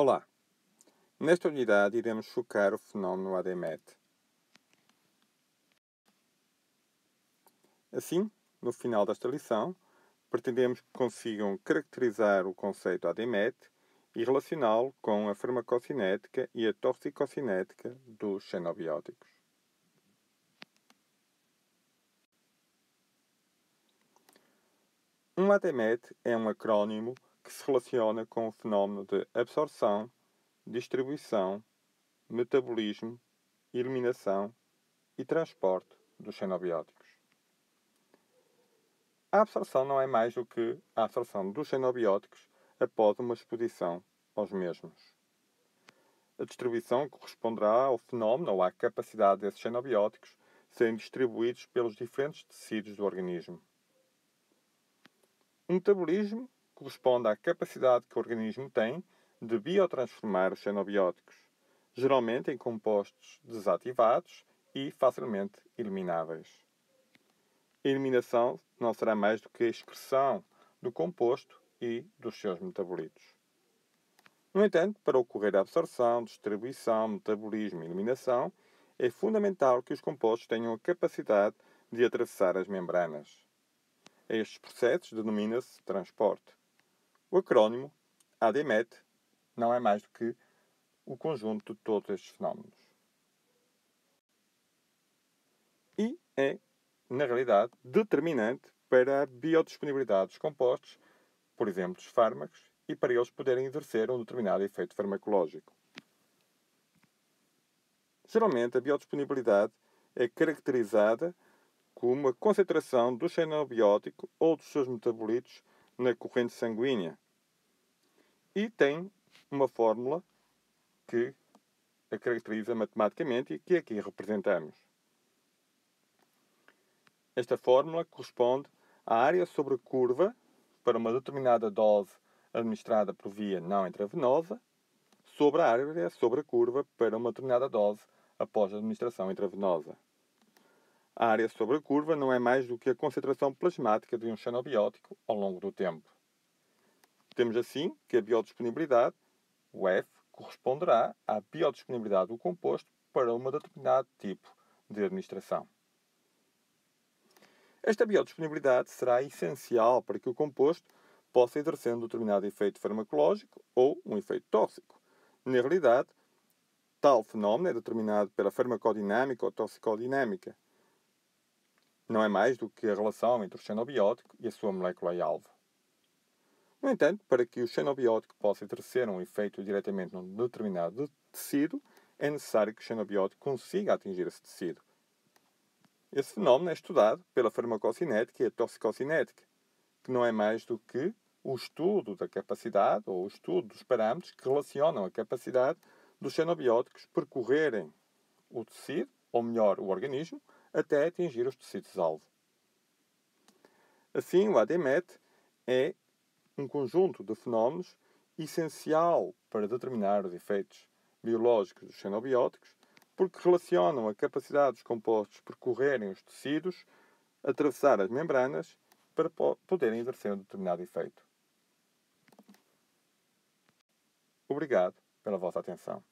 Olá, nesta unidade iremos focar o fenómeno ADMET. Assim, no final desta lição, pretendemos que consigam caracterizar o conceito ADMET e relacioná-lo com a farmacocinética e a toxicocinética dos xenobióticos. Um ADMET é um acrónimo que se relaciona com o fenómeno de absorção, distribuição, metabolismo, eliminação e transporte dos xenobióticos. A absorção não é mais do que a absorção dos xenobióticos após uma exposição aos mesmos. A distribuição corresponderá ao fenómeno ou à capacidade desses xenobióticos serem distribuídos pelos diferentes tecidos do organismo. O metabolismo corresponde à capacidade que o organismo tem de biotransformar os xenobióticos, geralmente em compostos desativados e facilmente elimináveis. A eliminação não será mais do que a excreção do composto e dos seus metabolitos. No entanto, para ocorrer a absorção, distribuição, metabolismo e eliminação, é fundamental que os compostos tenham a capacidade de atravessar as membranas. A estes processos denomina-se transporte. O acrónimo ADMET não é mais do que o conjunto de todos estes fenómenos. E é, na realidade, determinante para a biodisponibilidade dos compostos, por exemplo, dos fármacos, e para eles poderem exercer um determinado efeito farmacológico. Geralmente, a biodisponibilidade é caracterizada como a concentração do xenobiótico ou dos seus metabolitos na corrente sanguínea e tem uma fórmula que a caracteriza matematicamente e que aqui representamos. Esta fórmula corresponde à área sobre a curva para uma determinada dose administrada por via não intravenosa sobre a área sobre a curva para uma determinada dose após a administração intravenosa. A área sobre a curva não é mais do que a concentração plasmática de um xenobiótico ao longo do tempo. Temos assim que a biodisponibilidade, o F, corresponderá à biodisponibilidade do composto para um determinado tipo de administração. Esta biodisponibilidade será essencial para que o composto possa exercer um determinado efeito farmacológico ou um efeito tóxico. Na realidade, tal fenómeno é determinado pela farmacodinâmica ou toxicodinâmica. Não é mais do que a relação entre o xenobiótico e a sua molécula-alvo. No entanto, para que o xenobiótico possa exercer um efeito diretamente num determinado tecido, é necessário que o xenobiótico consiga atingir esse tecido. Esse fenómeno é estudado pela farmacocinética e a toxicocinética, que não é mais do que o estudo da capacidade ou o estudo dos parâmetros que relacionam a capacidade dos xenobióticos percorrerem o tecido, ou melhor, o organismo, até atingir os tecidos-alvo. Assim, o ADMET é um conjunto de fenómenos essencial para determinar os efeitos biológicos dos xenobióticos, porque relacionam a capacidade dos compostos percorrerem os tecidos, atravessar as membranas, para poderem exercer um determinado efeito. Obrigado pela vossa atenção.